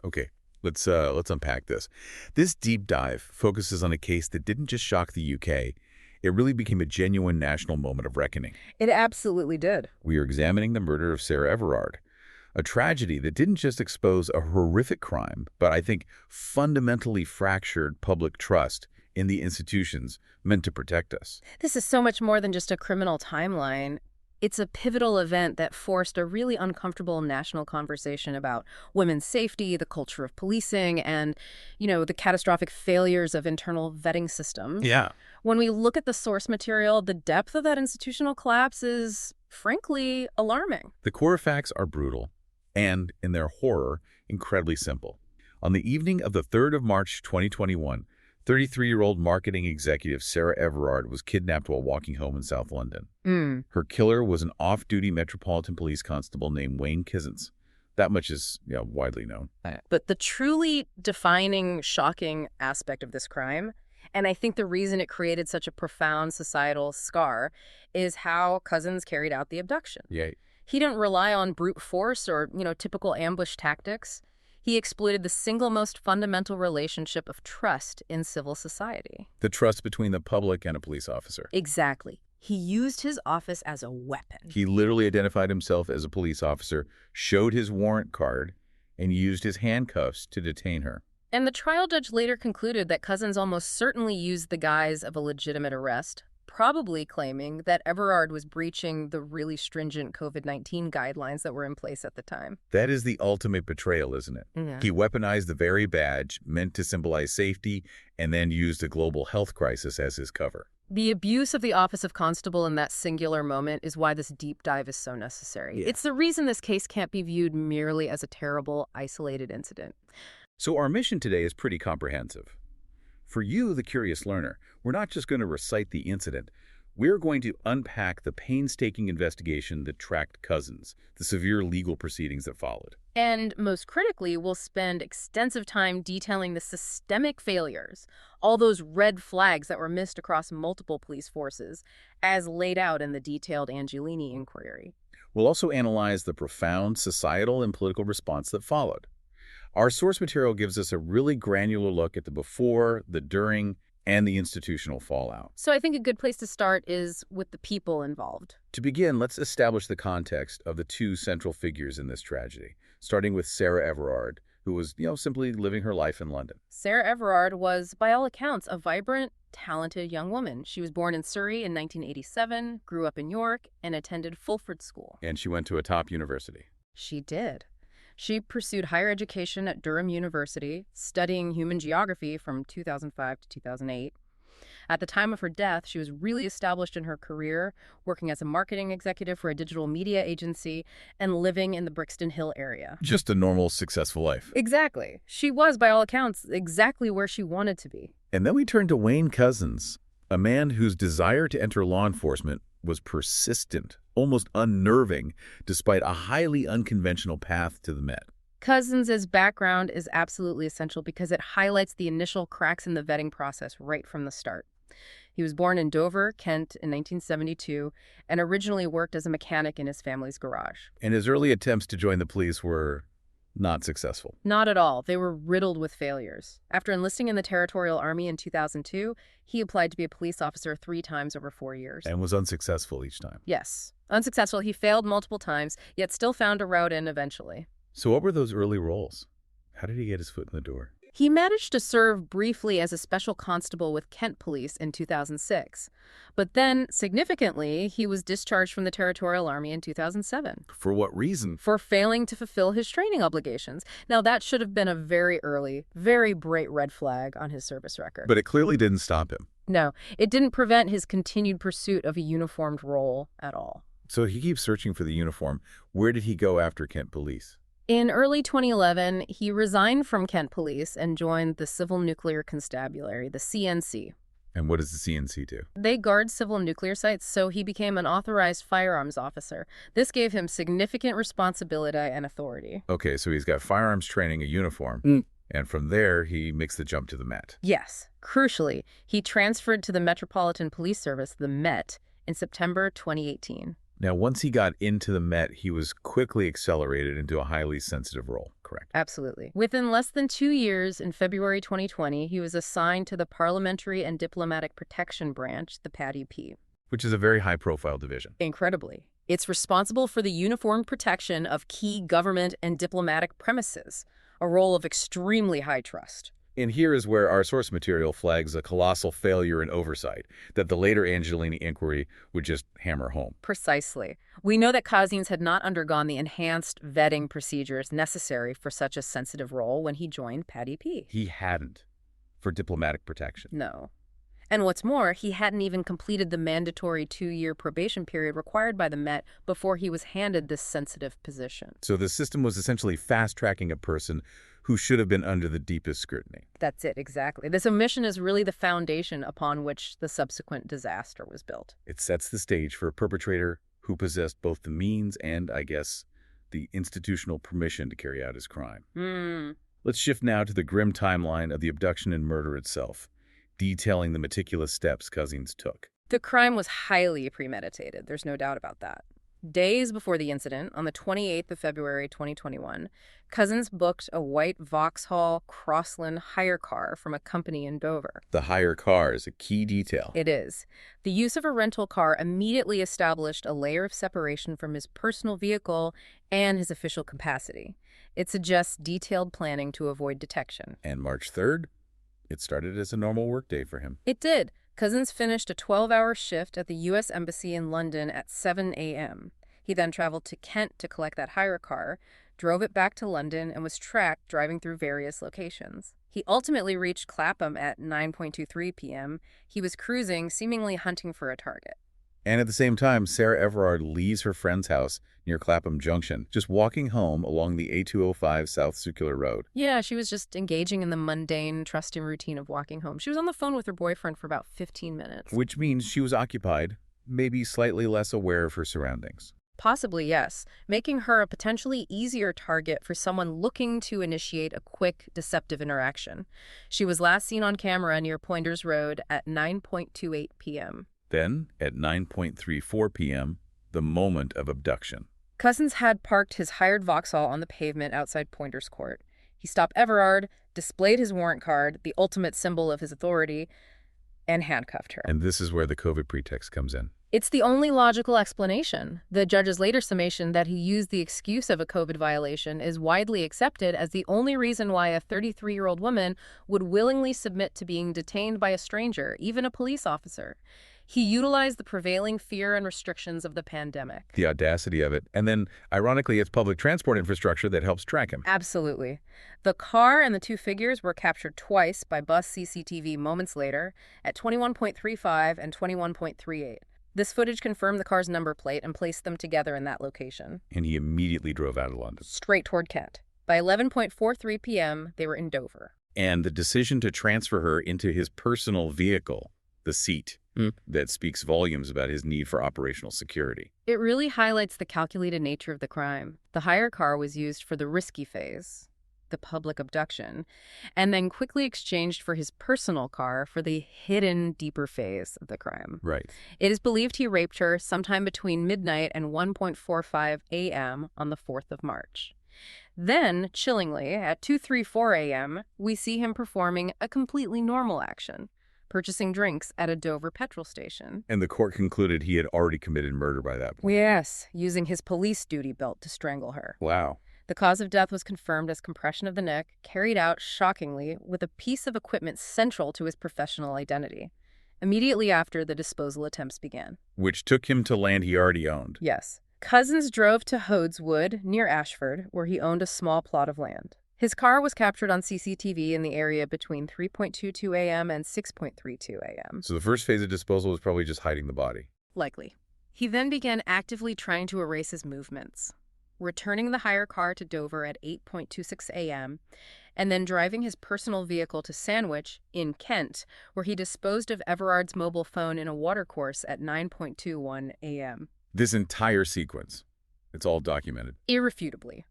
Okay, let's unpack this. This deep dive focuses on a case that didn't just shock the UK. It really became a genuine national moment of reckoning. It absolutely did. We are examining the murder of Sarah Everard, a tragedy that didn't just expose a horrific crime, but I think fundamentally fractured public trust in the institutions meant to protect us. This is so much more than just a criminal timeline. It's a pivotal event that forced a really uncomfortable national conversation about women's safety, the culture of policing, and, the catastrophic failures of internal vetting systems. Yeah. When we look at the source material, the depth of that institutional collapse is, frankly, alarming. The core facts are brutal and, in their horror, incredibly simple. On the evening of the 3rd of March 2021, 33-year-old marketing executive Sarah Everard was kidnapped while walking home in South London. Her killer was an off-duty Metropolitan Police constable named Wayne Kizens. That much is widely known. But the truly defining, shocking aspect of this crime, and I think the reason it created such a profound societal scar, is how Cousins carried out the abduction. Yeah. He didn't rely on brute force or, typical ambush tactics. He exploited the single most fundamental relationship of trust in civil society. The trust between the public and a police officer. Exactly. He used his office as a weapon. He literally identified himself as a police officer, showed his warrant card, and used his handcuffs to detain her. And the trial judge later concluded that Cousins almost certainly used the guise of a legitimate arrest, probably claiming that Everard was breaching the really stringent COVID-19 guidelines that were in place at the time. That is the ultimate betrayal, isn't it? Yeah. He weaponized the very badge meant to symbolize safety and then used a global health crisis as his cover. The abuse of the office of constable in that singular moment is why this deep dive is so necessary. Yeah. It's the reason this case can't be viewed merely as a terrible, isolated incident. So our mission today is pretty comprehensive. For you, the curious learner, we're not just going to recite the incident. We're going to unpack the painstaking investigation that tracked Cousins, the severe legal proceedings that followed. And most critically, we'll spend extensive time detailing the systemic failures, all those red flags that were missed across multiple police forces, as laid out in the detailed Angelini inquiry. We'll also analyze the profound societal and political response that followed. Our source material gives us a really granular look at the before, the during, and the institutional fallout. So I think a good place to start is with the people involved. To begin, let's establish the context of the two central figures in this tragedy, starting with Sarah Everard, who was, simply living her life in London. Sarah Everard was, by all accounts, a vibrant, talented young woman. She was born in Surrey in 1987, grew up in York, and attended Fulford School. And she went to a top university. She did. She pursued higher education at Durham University, studying human geography from 2005 to 2008. At the time of her death, she was really established in her career, working as a marketing executive for a digital media agency and living in the Brixton Hill area. Just a normal, successful life. Exactly. She was, by all accounts, exactly where she wanted to be. And then we turn to Wayne Cousins, a man whose desire to enter law enforcement was persistent, almost unnerving, despite a highly unconventional path to the Met. Cousins' background is absolutely essential because it highlights the initial cracks in the vetting process right from the start. He was born in Dover, Kent, in 1972, and originally worked as a mechanic in his family's garage. And his early attempts to join the police were not successful. Not at all. They were riddled with failures. After enlisting in the Territorial Army in 2002, he applied to be a police officer 3 times over 4 years. And was unsuccessful each time. Yes. Unsuccessful. He failed multiple times, yet still found a route in eventually. So what were those early roles? How did he get his foot in the door? He managed to serve briefly as a special constable with Kent Police in 2006. But then, significantly, he was discharged from the Territorial Army in 2007. For what reason? For failing to fulfill his training obligations. Now, that should have been a very early, very bright red flag on his service record. But it clearly didn't stop him. No, it didn't prevent his continued pursuit of a uniformed role at all. So he keeps searching for the uniform. Where did he go after Kent Police? In early 2011, he resigned from Kent Police and joined the Civil Nuclear Constabulary, the CNC. And what does the CNC do? They guard civil nuclear sites, so he became an authorized firearms officer. This gave him significant responsibility and authority. Okay, so he's got firearms training, a uniform, and from there he makes the jump to the Met. Yes. Crucially, he transferred to the Metropolitan Police Service, the Met, in September 2018. Now, once he got into the Met, he was quickly accelerated into a highly sensitive role. correct? Absolutely. Within less than 2 years, in February 2020, he was assigned to the Parliamentary and Diplomatic Protection Branch, the PADP. Which is a very high-profile division. Incredibly. It's responsible for the uniform protection of key government and diplomatic premises, a role of extremely high trust. And here is where our source material flags a colossal failure in oversight that the later Angelini inquiry would just hammer home. Precisely. We know that Kazins had not undergone the enhanced vetting procedures necessary for such a sensitive role when he joined PADP. He hadn't, for diplomatic protection. No. And what's more, he hadn't even completed the mandatory 2-year probation period required by the Met before he was handed this sensitive position. So the system was essentially fast-tracking a person who should have been under the deepest scrutiny. That's it, exactly. This omission is really the foundation upon which the subsequent disaster was built. It sets the stage for a perpetrator who possessed both the means and, I guess, the institutional permission to carry out his crime. Let's shift now to the grim timeline of the abduction and murder itself, detailing the meticulous steps Kazins took. The crime was highly premeditated, there's no doubt about that. Days before the incident, on the 28th of February 2021, Kazins booked a white Vauxhall Crossland hire car from a company in Dover. The hire car is a key detail. It is. The use of a rental car immediately established a layer of separation from his personal vehicle and his official capacity. It suggests detailed planning to avoid detection. And March 3rd? It started as a normal workday for him. It did. Kazins finished a 12-hour shift at the U.S. Embassy in London at 7 a.m. He then traveled to Kent to collect that hire car, drove it back to London, and was tracked driving through various locations. He ultimately reached Clapham at 9:23 p.m. He was cruising, seemingly hunting for a target. And at the same time, Sarah Everard leaves her friend's house near Clapham Junction, just walking home along the A205 South Circular Road. Yeah, she was just engaging in the mundane, trusting routine of walking home. She was on the phone with her boyfriend for about 15 minutes. Which means she was occupied, maybe slightly less aware of her surroundings. Possibly, yes, making her a potentially easier target for someone looking to initiate a quick, deceptive interaction. She was last seen on camera near Pointers Road at 9:28 p.m. Then, at 9:34 p.m., the moment of abduction. Kazins had parked his hired Vauxhall on the pavement outside Pointers Court. He stopped Everard, displayed his warrant card, the ultimate symbol of his authority, and handcuffed her. And this is where the COVID pretext comes in. It's the only logical explanation. The judge's later summation that he used the excuse of a COVID violation is widely accepted as the only reason why a 33-year-old woman would willingly submit to being detained by a stranger, even a police officer. He utilized the prevailing fear and restrictions of the pandemic. The audacity of it. And then, ironically, it's public transport infrastructure that helps track him. Absolutely. The car and the two figures were captured twice by bus CCTV moments later at 21.35 and 21.38. This footage confirmed the car's number plate and placed them together in that location. And he immediately drove out of London. Straight toward Kent. By 11:43 p.m., they were in Dover. And the decision to transfer her into his personal vehicle, the seat, that speaks volumes about his need for operational security. It really highlights the calculated nature of the crime. The hire car was used for the risky phase, the public abduction, and then quickly exchanged for his personal car for the hidden, deeper phase of the crime. Right. It is believed he raped her sometime between midnight and 1:45 a.m. on the 4th of March. Then, chillingly, at 2:34 a.m., we see him performing a completely normal action, purchasing drinks at a Dover petrol station. And the court concluded he had already committed murder by that point. Yes, using his police duty belt to strangle her. Wow. The cause of death was confirmed as compression of the neck, carried out, shockingly, with a piece of equipment central to his professional identity. Immediately after, the disposal attempts began. Which took him to land he already owned. Yes. Kazins drove to Hodeswood, near Ashford, where he owned a small plot of land. His car was captured on CCTV in the area between 3:22 a.m. and 6:32 a.m. So the first phase of disposal was probably just hiding the body. Likely. He then began actively trying to erase his movements, returning the hire car to Dover at 8:26 a.m., and then driving his personal vehicle to Sandwich, in Kent, where he disposed of Everard's mobile phone in a watercourse at 9:21 a.m. This entire sequence, it's all documented. Irrefutably.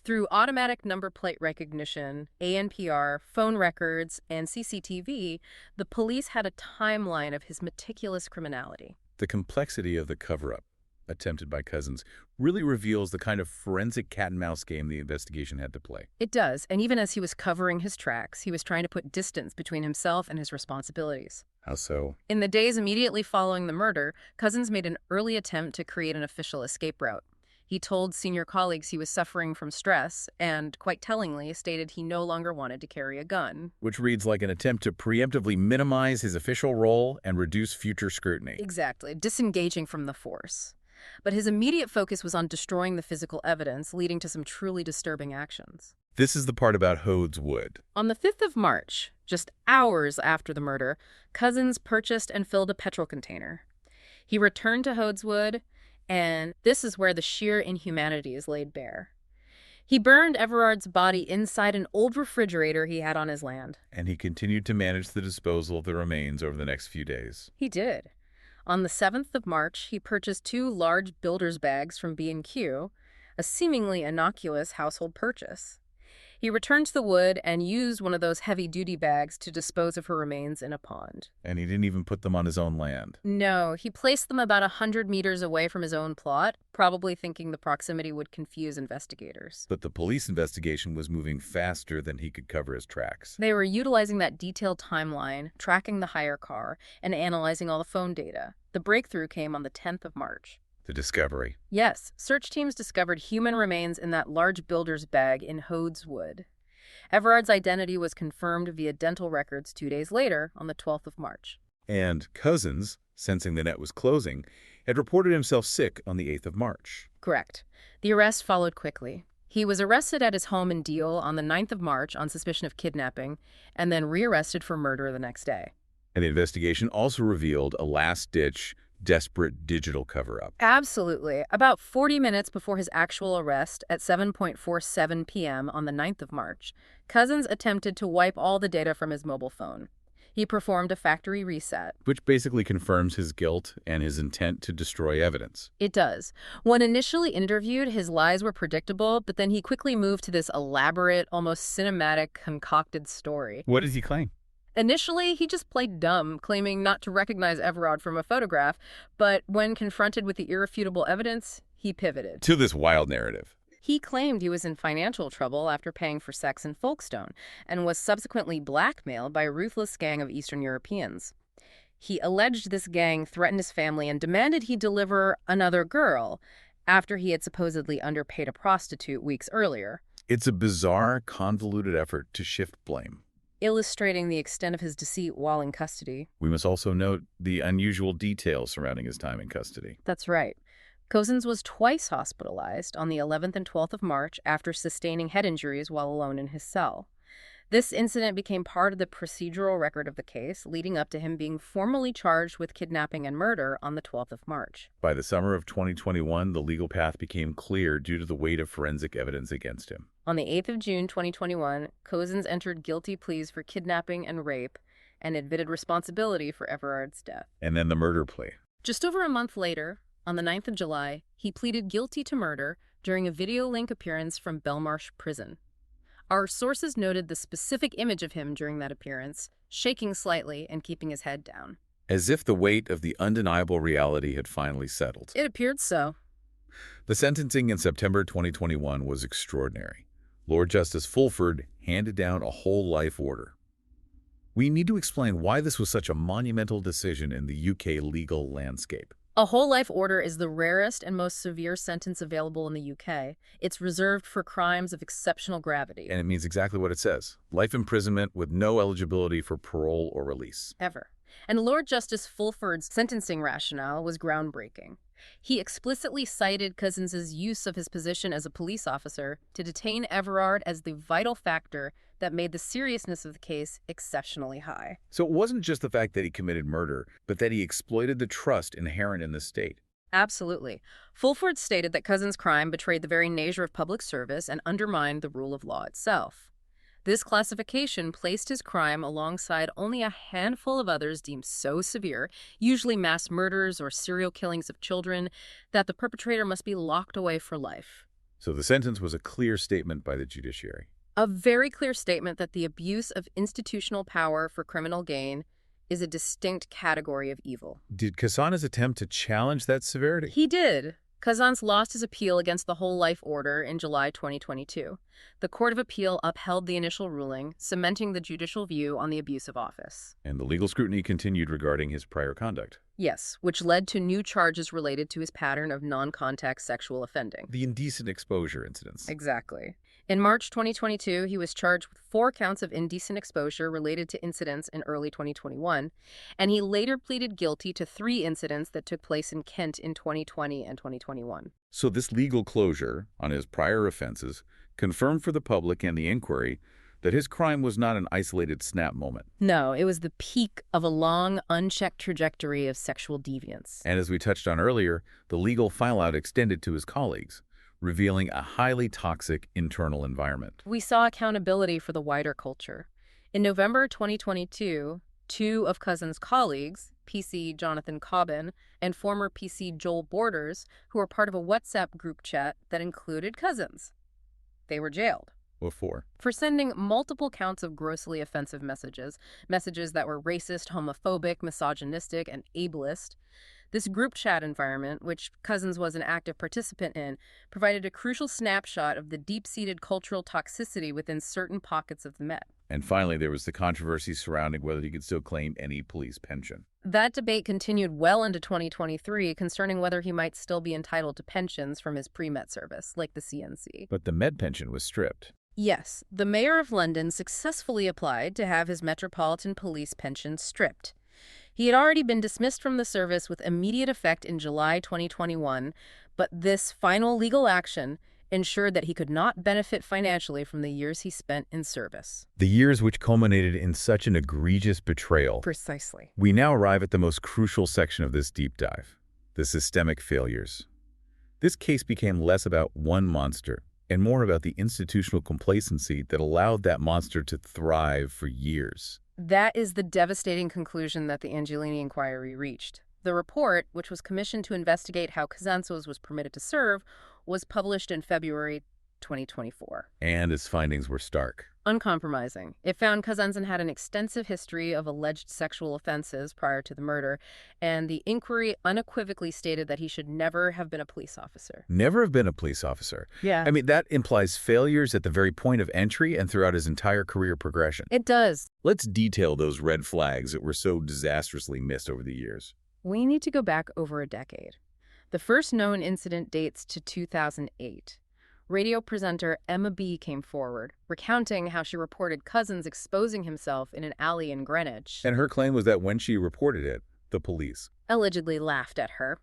Through automatic number plate recognition, ANPR, phone records, and CCTV, the police had a timeline of his meticulous criminality. The complexity of the cover-up, attempted by Cousins really reveals the kind of forensic cat-and-mouse game the investigation had to play. It does, and even as he was covering his tracks, he was trying to put distance between himself and his responsibilities. How so? In the days immediately following the murder, Cousins made an early attempt to create an official escape route. He told senior colleagues he was suffering from stress and, quite tellingly, stated he no longer wanted to carry a gun. Which reads like an attempt to preemptively minimize his official role and reduce future scrutiny. Exactly, disengaging from the force. But his immediate focus was on destroying the physical evidence, leading to some truly disturbing actions. This is the part about Hode's Wood. On the 5th of March, just hours after the murder, Cousins purchased and filled a petrol container. He returned to Hode's Wood, and this is where the sheer inhumanity is laid bare. He burned Everard's body inside an old refrigerator he had on his land. And he continued to manage the disposal of the remains over the next few days. He did. On the 7th of March, he purchased 2 large builder's bags from B&Q, a seemingly innocuous household purchase. He returned to the wood and used one of those heavy-duty bags to dispose of her remains in a pond. And he didn't even put them on his own land. No, he placed them about 100 meters away from his own plot, probably thinking the proximity would confuse investigators. But the police investigation was moving faster than he could cover his tracks. They were utilizing that detailed timeline, tracking the hire car, and analyzing all the phone data. The breakthrough came on the 10th of March. The discovery. Yes, search teams discovered human remains in that large builder's bag in Hode's Wood. Everard's identity was confirmed via dental records 2 days later, on the 12th of March. And Cousins, sensing the net was closing, had reported himself sick on the 8th of March. Correct. The arrest followed quickly. He was arrested at his home in Deal on the 9th of March on suspicion of kidnapping, and then rearrested for murder the next day. And the investigation also revealed a last-ditch, desperate digital cover-up. Absolutely. About 40 minutes before his actual arrest, at 7:47 p.m. on the 9th of March, Cousins attempted to wipe all the data from his mobile phone. He performed a factory reset. Which basically confirms his guilt and his intent to destroy evidence. It does. When initially interviewed, his lies were predictable, but then he quickly moved to this elaborate, almost cinematic, concocted story. What does he claim? Initially, he just played dumb, claiming not to recognize Everard from a photograph, but when confronted with the irrefutable evidence, he pivoted. To this wild narrative. He claimed he was in financial trouble after paying for sex in Folkestone, and was subsequently blackmailed by a ruthless gang of Eastern Europeans. He alleged this gang threatened his family and demanded he deliver another girl, after he had supposedly underpaid a prostitute weeks earlier. It's a bizarre, convoluted effort to shift blame. Illustrating the extent of his deceit while in custody. We must also note the unusual details surrounding his time in custody. That's right. Cousins was twice hospitalized on the 11th and 12th of March after sustaining head injuries while alone in his cell. This incident became part of the procedural record of the case, leading up to him being formally charged with kidnapping and murder on the 12th of March. By the summer of 2021, the legal path became clear due to the weight of forensic evidence against him. On the 8th of June 2021, Cousins entered guilty pleas for kidnapping and rape and admitted responsibility for Everard's death. And then the murder plea. Just over a month later, on the 9th of July, he pleaded guilty to murder during a video link appearance from Belmarsh Prison. Our sources noted the specific image of him during that appearance, shaking slightly and keeping his head down. As if the weight of the undeniable reality had finally settled. It appeared so. The sentencing in September 2021 was extraordinary. Lord Justice Fulford handed down a whole life order. We need to explain why this was such a monumental decision in the UK legal landscape. A whole life order is the rarest and most severe sentence available in the UK. It's reserved for crimes of exceptional gravity. And it means exactly what it says. Life imprisonment with no eligibility for parole or release. Ever. And Lord Justice Fulford's sentencing rationale was groundbreaking. He explicitly cited Cousins' use of his position as a police officer to detain Everard as the vital factor that made the seriousness of the case exceptionally high. So it wasn't just the fact that he committed murder, but that he exploited the trust inherent in the state. Absolutely. Fulford stated that Cousins' crime betrayed the very nature of public service and undermined the rule of law itself. This classification placed his crime alongside only a handful of others deemed so severe, usually mass murders or serial killings of children, that the perpetrator must be locked away for life. So the sentence was a clear statement by the judiciary. A very clear statement that the abuse of institutional power for criminal gain is a distinct category of evil. Did Kasana's attempt to challenge that severity? He did. Kazans lost his appeal against the whole life order in July 2022. The Court of Appeal upheld the initial ruling, cementing the judicial view on the abuse of office. And the legal scrutiny continued regarding his prior conduct. Yes, which led to new charges related to his pattern of non-contact sexual offending. The indecent exposure incidents. Exactly. In March 2022, he was charged with 4 counts of indecent exposure related to incidents in early 2021, and he later pleaded guilty to 3 incidents that took place in Kent in 2020 and 2021. So this legal closure on his prior offenses confirmed for the public and the inquiry that his crime was not an isolated snap moment. No, it was the peak of a long, unchecked trajectory of sexual deviance. And as we touched on earlier, the legal fileout extended to his colleagues, revealing a highly toxic internal environment. We saw accountability for the wider culture. In November 2022, 2 of Cousins' colleagues, PC Jonathan Cobbin and former PC Joel Borders, who were part of a WhatsApp group chat that included Cousins, they were jailed. What for? For sending multiple counts of grossly offensive messages that were racist, homophobic, misogynistic, and ableist. This group chat environment, which Cousins was an active participant in, provided a crucial snapshot of the deep-seated cultural toxicity within certain pockets of the Met. And finally, there was the controversy surrounding whether he could still claim any police pension. That debate continued well into 2023 concerning whether he might still be entitled to pensions from his pre-Met service, like the CNC. But the Med pension was stripped. Yes, the Mayor of London successfully applied to have his Metropolitan Police pension stripped. He had already been dismissed from the service with immediate effect in July 2021, but this final legal action ensured that he could not benefit financially from the years he spent in service. The years which culminated in such an egregious betrayal. Precisely. We now arrive at the most crucial section of this deep dive, the systemic failures. This case became less about one monster and more about the institutional complacency that allowed that monster to thrive for years. That is the devastating conclusion that the Angelini inquiry reached. The report, which was commissioned to investigate how Kazantzos was permitted to serve, was published in February 2024. And its findings were stark. Uncompromising. It found Kazantzos had an extensive history of alleged sexual offenses prior to the murder, and the inquiry unequivocally stated that he should never have been a police officer. Never have been a police officer. Yeah. I mean, that implies failures at the very point of entry and throughout his entire career progression. It does. Let's detail those red flags that were so disastrously missed over the years. We need to go back over a decade. The first known incident dates to 2008. Radio presenter Emma B. came forward, recounting how she reported Cousins exposing himself in an alley in Greenwich. And her claim was that when she reported it, the police allegedly laughed at her.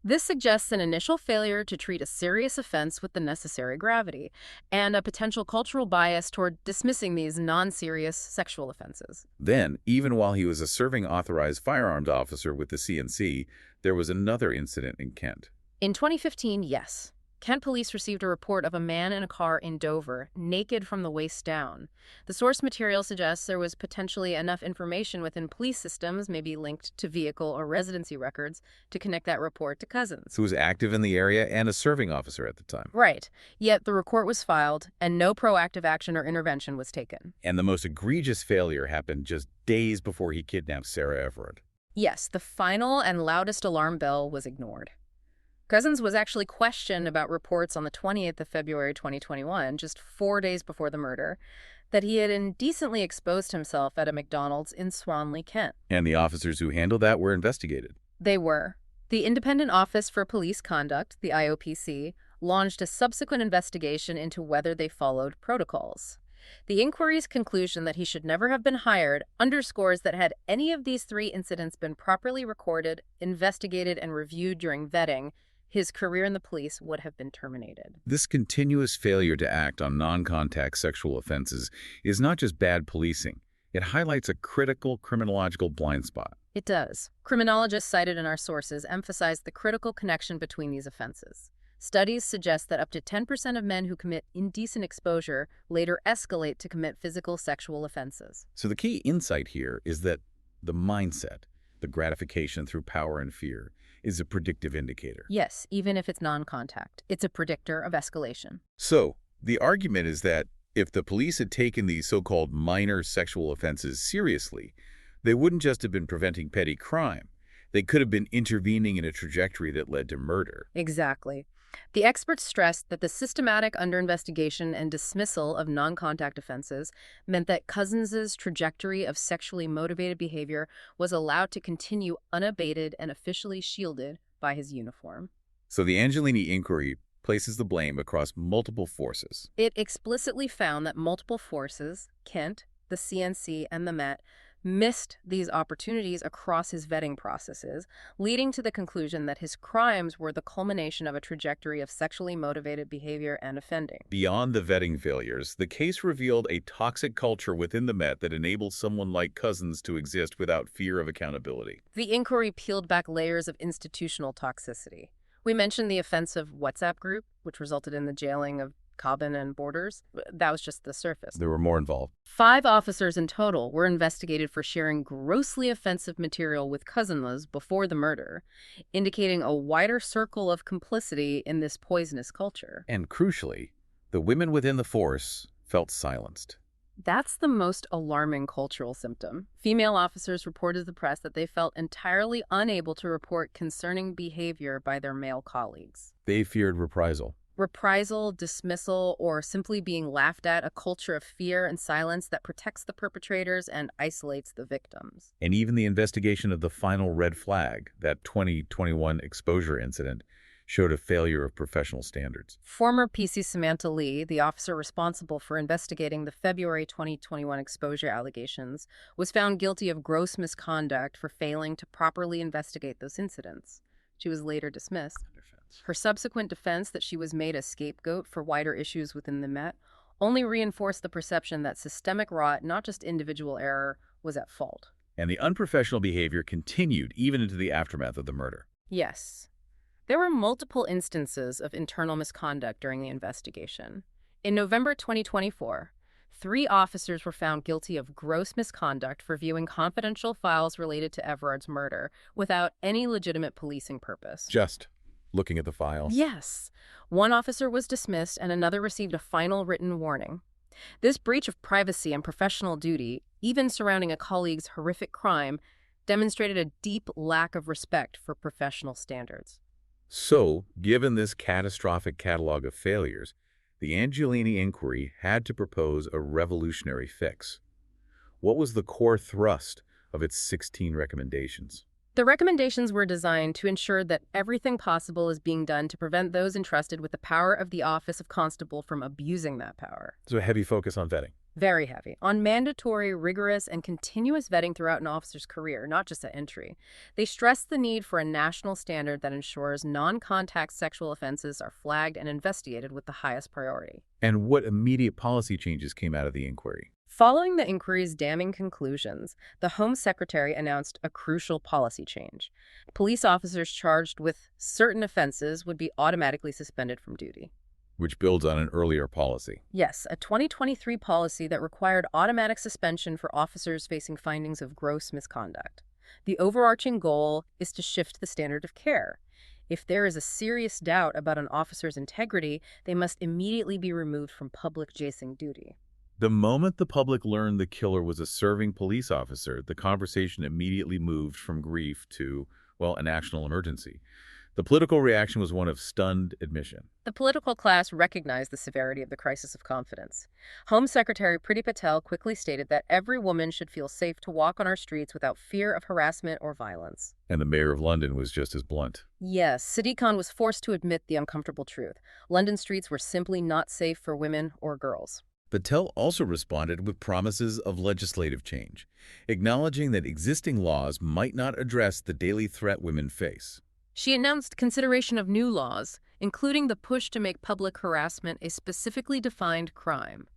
This suggests an initial failure to treat a serious offense with the necessary gravity, and a potential cultural bias toward dismissing these non-serious sexual offenses. Then, even while he was a serving authorized firearms officer with the CNC, there was another incident in Kent. In 2015, yes. Kent police received a report of a man in a car in Dover, naked from the waist down. The source material suggests there was potentially enough information within police systems, maybe linked to vehicle or residency records, to connect that report to Cousins, who was active in the area and a serving officer at the time. Right. Yet the report was filed, and no proactive action or intervention was taken. And the most egregious failure happened just days before he kidnapped Sarah Everard. Yes, the final and loudest alarm bell was ignored. Cousins was actually questioned about reports on the 20th of February 2021, just 4 days before the murder, that he had indecently exposed himself at a McDonald's in Swanley, Kent. And the officers who handled that were investigated. They were. The Independent Office for Police Conduct, the IOPC, launched a subsequent investigation into whether they followed protocols. The inquiry's conclusion that he should never have been hired underscores that had any of these 3 incidents been properly recorded, investigated, and reviewed during vetting, his career in the police would have been terminated. This continuous failure to act on non-contact sexual offenses is not just bad policing. It highlights a critical criminological blind spot. It does. Criminologists cited in our sources emphasize the critical connection between these offenses. Studies suggest that up to 10% of men who commit indecent exposure later escalate to commit physical sexual offenses. So the key insight here is that the mindset, the gratification through power and fear, is a predictive indicator. Yes, even if it's non-contact. It's a predictor of escalation. So, the argument is that if the police had taken these so-called minor sexual offenses seriously, They wouldn't just have been preventing petty crime. They could have been intervening in a trajectory that led to murder. Exactly. The experts stressed that the systematic underinvestigation and dismissal of non-contact offenses meant that Cousins' trajectory of sexually motivated behavior was allowed to continue unabated and officially shielded by his uniform. So the Angelini inquiry places the blame across multiple forces. It explicitly found that multiple forces, Kent, the CNC, and the Met, missed these opportunities across his vetting processes, leading to the conclusion that his crimes were the culmination of a trajectory of sexually motivated behavior and offending. Beyond the vetting failures, the case revealed a toxic culture within the Met that enabled someone like Cousins to exist without fear of accountability. The inquiry peeled back layers of institutional toxicity. We mentioned the offensive WhatsApp group, which resulted in the jailing of Cobbin and Borders. That was just the surface. There were more involved. 5 officers in total were investigated for sharing grossly offensive material with Cousins before the murder, indicating a wider circle of complicity in this poisonous culture. And crucially, the women within the force felt silenced. That's the most alarming cultural symptom. Female officers reported to the press that they felt entirely unable to report concerning behavior by their male colleagues. They feared reprisal. Reprisal, dismissal, or simply being laughed at, a culture of fear and silence that protects the perpetrators and isolates the victims. And even the investigation of the final red flag, that 2021 exposure incident, showed a failure of professional standards. Former PC Samantha Lee, the officer responsible for investigating the February 2021 exposure allegations, was found guilty of gross misconduct for failing to properly investigate those incidents. She was later dismissed. Her subsequent defense that she was made a scapegoat for wider issues within the Met only reinforced the perception that systemic rot, not just individual error, was at fault. And the unprofessional behavior continued even into the aftermath of the murder. Yes. There were multiple instances of internal misconduct during the investigation. In November 2024, 3 officers were found guilty of gross misconduct for viewing confidential files related to Everard's murder without any legitimate policing purpose. Just looking at the files. Yes. One officer was dismissed and another received a final written warning. This breach of privacy and professional duty, even surrounding a colleague's horrific crime, demonstrated a deep lack of respect for professional standards. So, given this catastrophic catalog of failures, the Angelini inquiry had to propose a revolutionary fix. What was the core thrust of its 16 recommendations? The recommendations were designed to ensure that everything possible is being done to prevent those entrusted with the power of the office of constable from abusing that power. So a heavy focus on vetting. Very heavy. On mandatory, rigorous, and continuous vetting throughout an officer's career, not just at entry. They stressed the need for a national standard that ensures non-contact sexual offenses are flagged and investigated with the highest priority. And what immediate policy changes came out of the inquiry? Following the inquiry's damning conclusions, the Home Secretary announced a crucial policy change. Police officers charged with certain offenses would be automatically suspended from duty. Which builds on an earlier policy. Yes, a 2023 policy that required automatic suspension for officers facing findings of gross misconduct. The overarching goal is to shift the standard of care. If there is a serious doubt about an officer's integrity, they must immediately be removed from public chasing duty. The moment the public learned the killer was a serving police officer, the conversation immediately moved from grief to, well, a national emergency. The political reaction was one of stunned admission. The political class recognized the severity of the crisis of confidence. Home Secretary Priti Patel quickly stated that every woman should feel safe to walk on our streets without fear of harassment or violence. And the mayor of London was just as blunt. Yes, Sadiq Khan was forced to admit the uncomfortable truth. London streets were simply not safe for women or girls. Patel also responded with promises of legislative change, acknowledging that existing laws might not address the daily threat women face. She announced consideration of new laws, including the push to make public harassment a specifically defined crime.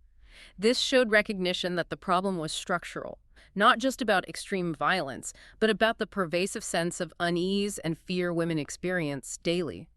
This showed recognition that the problem was structural, not just about extreme violence, but about the pervasive sense of unease and fear women experience daily.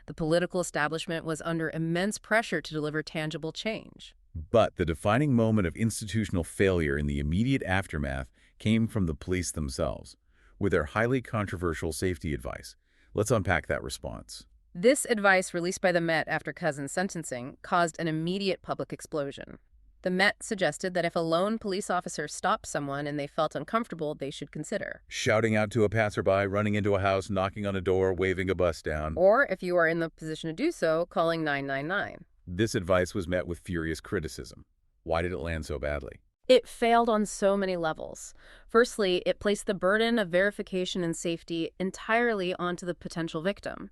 The political establishment was under immense pressure to deliver tangible change. But the defining moment of institutional failure in the immediate aftermath came from the police themselves, with their highly controversial safety advice. Let's unpack that response. This advice, released by the Met after Cousins' sentencing, caused an immediate public explosion. The Met suggested that if a lone police officer stopped someone and they felt uncomfortable, they should consider. Shouting out to a passerby, running into a house, knocking on a door, waving a bus down. Or, if you are in the position to do so, calling 999. This advice was met with furious criticism. Why did it land so badly? It failed on so many levels. Firstly, it placed the burden of verification and safety entirely onto the potential victim.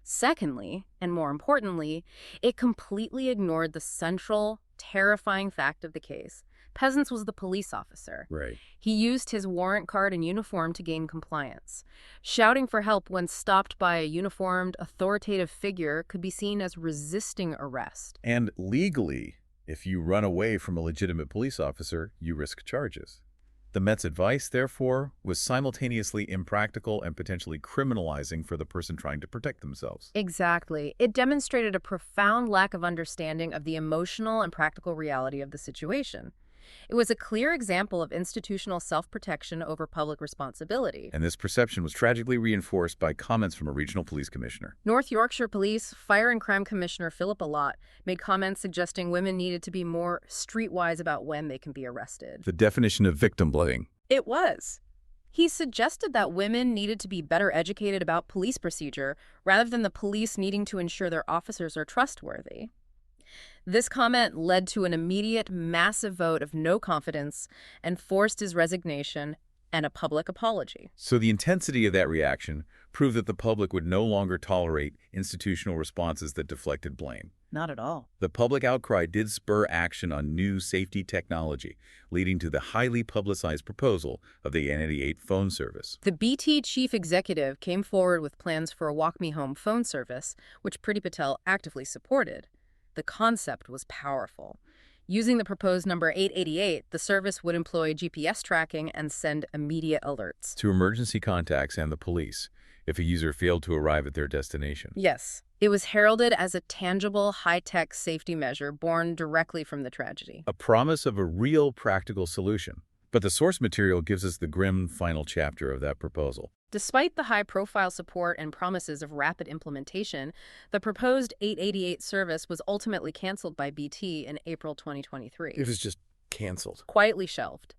Secondly, and more importantly, it completely ignored the central, terrifying fact of the case. Peasants was the police officer. Right. He used his warrant card and uniform to gain compliance. Shouting for help when stopped by a uniformed, authoritative figure could be seen as resisting arrest. And legally, if you run away from a legitimate police officer, you risk charges. The Met's advice, therefore, was simultaneously impractical and potentially criminalizing for the person trying to protect themselves. Exactly. It demonstrated a profound lack of understanding of the emotional and practical reality of the situation. It was a clear example of institutional self-protection over public responsibility. And this perception was tragically reinforced by comments from a regional police commissioner. North Yorkshire Police Fire and Crime Commissioner Philip Allott made comments suggesting women needed to be more streetwise about when they can be arrested. The definition of victim blaming. It was. He suggested that women needed to be better educated about police procedure rather than the police needing to ensure their officers are trustworthy. This comment led to an immediate, massive vote of no confidence and forced his resignation and a public apology. So the intensity of that reaction proved that the public would no longer tolerate institutional responses that deflected blame. Not at all. The public outcry did spur action on new safety technology, leading to the highly publicized proposal of the N88 phone service. The BT chief executive came forward with plans for a Walk Me Home phone service, which Priti Patel actively supported. The concept was powerful. Using the proposed number 888, the service would employ GPS tracking and send immediate alerts To emergency contacts and the police if a user failed to arrive at their destination. Yes, it was heralded as a tangible, high-tech safety measure born directly from the tragedy. A promise of a real practical solution. But the source material gives us the grim final chapter of that proposal. Despite the high-profile support and promises of rapid implementation, the proposed 888 service was ultimately canceled by BT in April 2023. It was just canceled. Quietly shelved.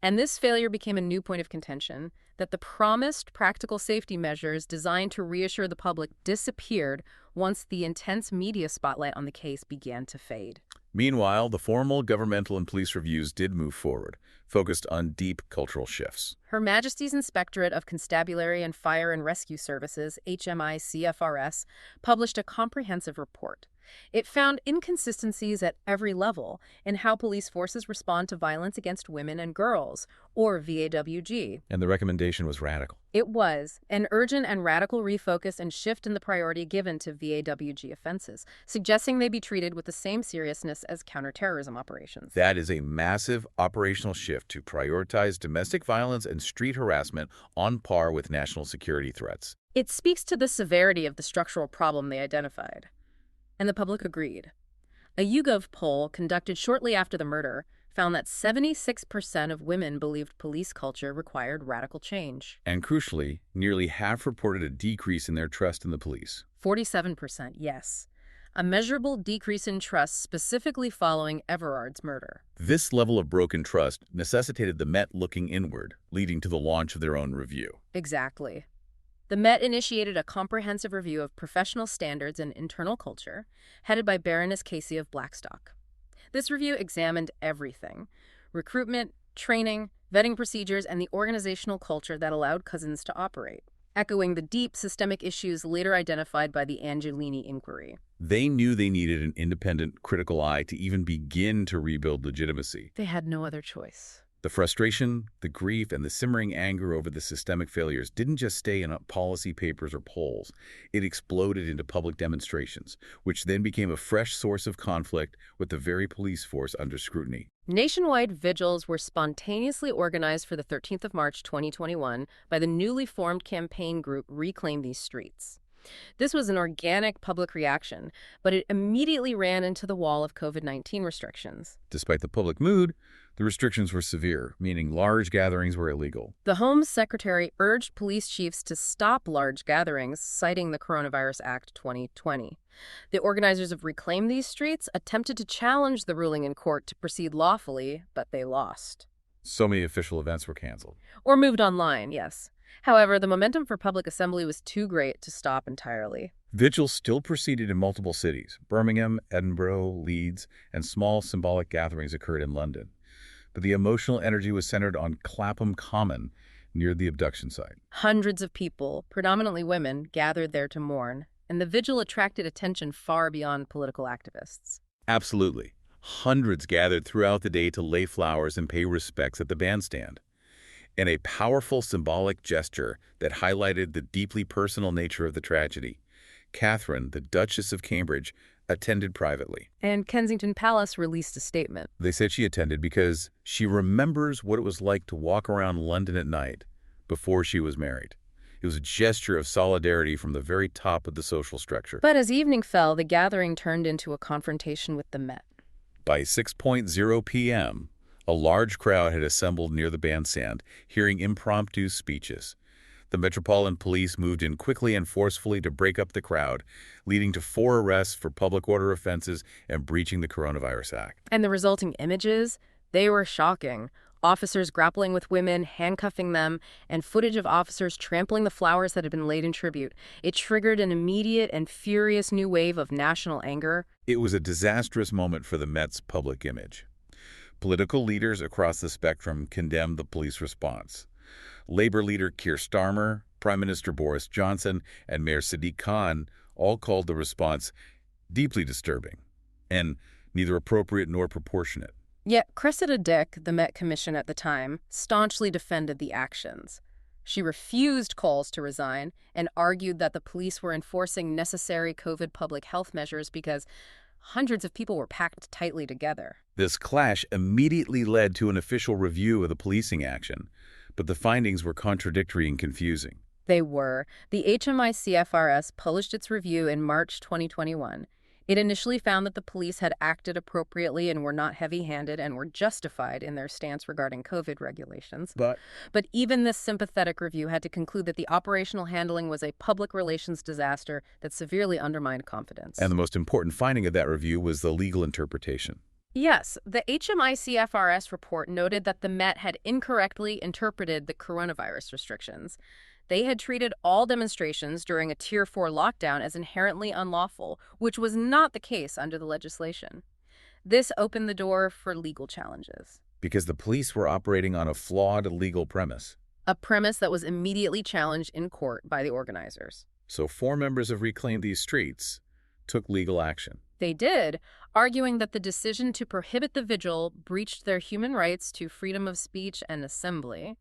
And this failure became a new point of contention, that the promised practical safety measures designed to reassure the public disappeared once the intense media spotlight on the case began to fade. Meanwhile, the formal governmental and police reviews did move forward, focused on deep cultural shifts. Her Majesty's Inspectorate of Constabulary and Fire and Rescue Services, HMI-CFRS, published a comprehensive report. It found inconsistencies at every level in how police forces respond to violence against women and girls, or VAWG. And the recommendation was radical. It was an urgent and radical refocus and shift in the priority given to VAWG offenses, suggesting they be treated with the same seriousness as counterterrorism operations. That is a massive operational shift to prioritize domestic violence and street harassment on par with national security threats. It speaks to the severity of the structural problem they identified. And the public agreed. A YouGov poll conducted shortly after the murder found that 76% of women believed police culture required radical change. And crucially, nearly half reported a decrease in their trust in the police. 47%, yes. A measurable decrease in trust specifically following Everard's murder. This level of broken trust necessitated the Met looking inward, leading to the launch of their own review. Exactly. The Met initiated a comprehensive review of professional standards and internal culture, headed by Baroness Casey of Blackstock. This review examined everything: recruitment, training, vetting procedures, and the organizational culture that allowed Cousins to operate, echoing the deep systemic issues later identified by the Angelini inquiry. They knew they needed an independent, critical eye to even begin to rebuild legitimacy. They had no other choice. The frustration, the grief, and the simmering anger over the systemic failures didn't just stay in policy papers or polls. It exploded into public demonstrations, which then became a fresh source of conflict with the very police force under scrutiny. Nationwide vigils were spontaneously organized for the 13th of March 2021 by the newly formed campaign group Reclaim These Streets. This was an organic public reaction, but it immediately ran into the wall of COVID-19 restrictions. Despite the public mood, the restrictions were severe, meaning large gatherings were illegal. The Home Secretary urged police chiefs to stop large gatherings, citing the Coronavirus Act 2020. The organizers of Reclaim These Streets attempted to challenge the ruling in court to proceed lawfully, but they lost. So many official events were canceled. Or moved online, yes. However, the momentum for public assembly was too great to stop entirely. Vigils still proceeded in multiple cities. Birmingham, Edinburgh, Leeds, and small symbolic gatherings occurred in London. But the emotional energy was centered on Clapham Common, near the abduction site. Hundreds of people, predominantly women, gathered there to mourn, and the vigil attracted attention far beyond political activists. Absolutely. Hundreds gathered throughout the day to lay flowers and pay respects at the bandstand. In a powerful symbolic gesture that highlighted the deeply personal nature of the tragedy, Catherine, the Duchess of Cambridge, attended privately. And Kensington Palace released a statement. They said she attended because she remembers what it was like to walk around London at night before she was married. It was a gesture of solidarity from the very top of the social structure. But as evening fell, the gathering turned into a confrontation with the Met. By 6:00 p.m., a large crowd had assembled near the bandstand, hearing impromptu speeches. The Metropolitan Police moved in quickly and forcefully to break up the crowd, leading to 4 arrests for public order offenses and breaching the Coronavirus Act. And the resulting images, they were shocking. Officers grappling with women, handcuffing them, and footage of officers trampling the flowers that had been laid in tribute. It triggered an immediate and furious new wave of national anger. It was a disastrous moment for the Met's public image. Political leaders across the spectrum condemned the police response. Labor leader Keir Starmer, Prime Minister Boris Johnson, and Mayor Sadiq Khan all called the response deeply disturbing and neither appropriate nor proportionate. Yet Cressida Dick, the Met Commission at the time, staunchly defended the actions. She refused calls to resign and argued that the police were enforcing necessary COVID public health measures because hundreds of people were packed tightly together. This clash immediately led to an official review of the policing action, but the findings were contradictory and confusing. They were. The HMICFRS published its review in March 2021. It initially found that the police had acted appropriately and were not heavy-handed and were justified in their stance regarding COVID regulations. But even this sympathetic review had to conclude that the operational handling was a public relations disaster that severely undermined confidence. And the most important finding of that review was the legal interpretation. Yes, the HMICFRS report noted that the Met had incorrectly interpreted the coronavirus restrictions. They had treated all demonstrations during a Tier 4 lockdown as inherently unlawful, which was not the case under the legislation. This opened the door for legal challenges. Because the police were operating on a flawed legal premise. A premise that was immediately challenged in court by the organizers. So 4 members of Reclaim These Streets took legal action. They did, arguing that the decision to prohibit the vigil breached their human rights to freedom of speech and assembly.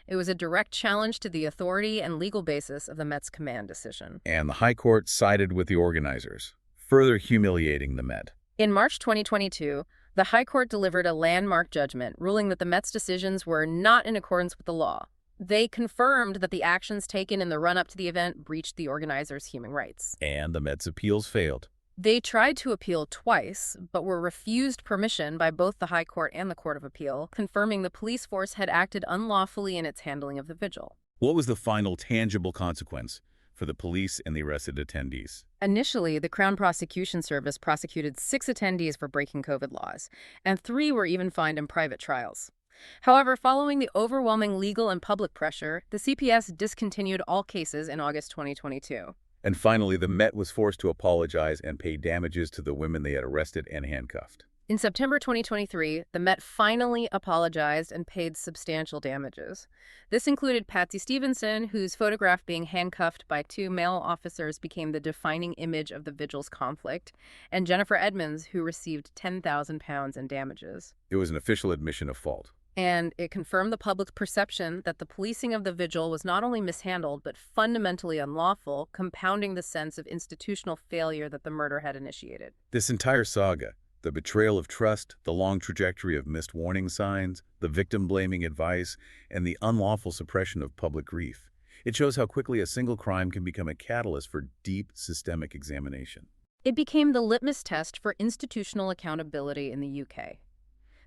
It was a direct challenge to the authority and legal basis of the Met's command decision. And the High Court sided with the organizers, further humiliating the Met. In March 2022, the High Court delivered a landmark judgment ruling that the Met's decisions were not in accordance with the law. They confirmed that the actions taken in the run-up to the event breached the organizers' human rights. And the Met's appeals failed. They tried to appeal twice, but were refused permission by both the High Court and the Court of Appeal, confirming the police force had acted unlawfully in its handling of the vigil. What was the final tangible consequence for the police and the arrested attendees? Initially, the Crown Prosecution Service prosecuted 6 attendees for breaking COVID laws, and 3 were even fined in private trials. However, following the overwhelming legal and public pressure, the CPS discontinued all cases in August 2022. And finally, the Met was forced to apologize and pay damages to the women they had arrested and handcuffed. In September 2023, the Met finally apologized and paid substantial damages. This included Patsy Stevenson, whose photograph being handcuffed by 2 male officers became the defining image of the vigil's conflict, and Jennifer Edmonds, who received £10,000 in damages. It was an official admission of fault. And it confirmed the public's perception that the policing of the vigil was not only mishandled, but fundamentally unlawful, compounding the sense of institutional failure that the murder had initiated. This entire saga, the betrayal of trust, the long trajectory of missed warning signs, the victim-blaming advice, and the unlawful suppression of public grief, It shows how quickly a single crime can become a catalyst for deep systemic examination. It became the litmus test for institutional accountability in the UK.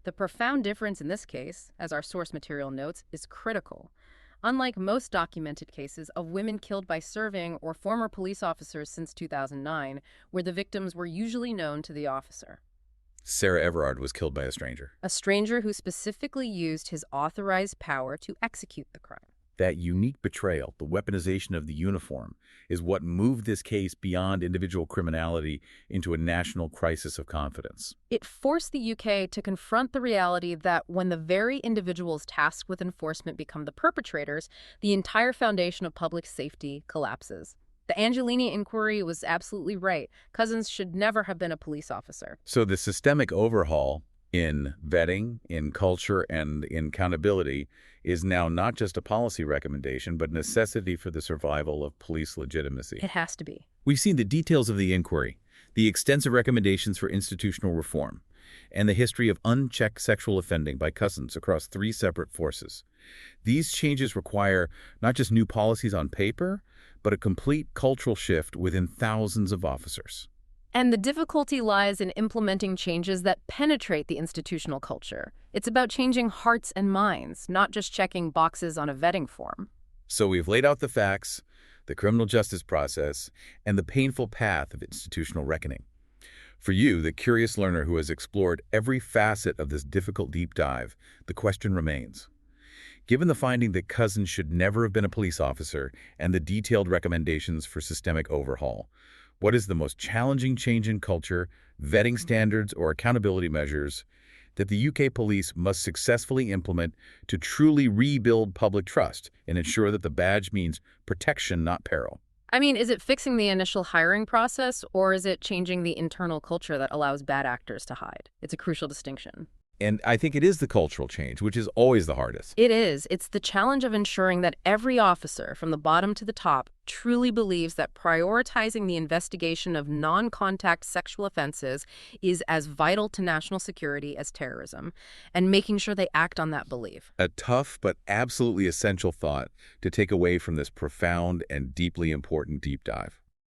The profound difference in this case, as our source material notes, is critical. Unlike most documented cases of women killed by serving or former police officers since 2009, where the victims were usually known to the officer. Sarah Everard was killed by a stranger who specifically used his authorized power to execute the crime. That unique betrayal, the weaponization of the uniform, is what moved this case beyond individual criminality into a national crisis of confidence. It forced the UK to confront the reality that when the very individuals tasked with enforcement become the perpetrators, the entire foundation of public safety collapses. The Angelini inquiry was absolutely right. Cousins should never have been a police officer. So the systemic overhaul in vetting, in culture, and in accountability is now not just a policy recommendation, but a necessity for the survival of police legitimacy. It has to be. We've seen the details of the inquiry, the extensive recommendations for institutional reform, and the history of unchecked sexual offending by cousins across 3 separate forces. These changes require not just new policies on paper, but a complete cultural shift within thousands of officers. And the difficulty lies in implementing changes that penetrate the institutional culture. It's about changing hearts and minds, not just checking boxes on a vetting form. So we've laid out the facts, the criminal justice process, and the painful path of institutional reckoning. For you, the curious learner who has explored every facet of this difficult deep dive, the question remains. Given the finding that cousins should never have been a police officer and the detailed recommendations for systemic overhaul, what is the most challenging change in culture, vetting standards, or accountability measures that the UK police must successfully implement to truly rebuild public trust and ensure that the badge means protection, not peril? I mean, is it fixing the initial hiring process, or is it changing the internal culture that allows bad actors to hide? It's a crucial distinction. And I think it is the cultural change, which is always the hardest. It is. It's the challenge of ensuring that every officer, from the bottom to the top, truly believes that prioritizing the investigation of non-contact sexual offenses is as vital to national security as terrorism, and making sure they act on that belief. A tough but absolutely essential thought to take away from this profound and deeply important deep dive.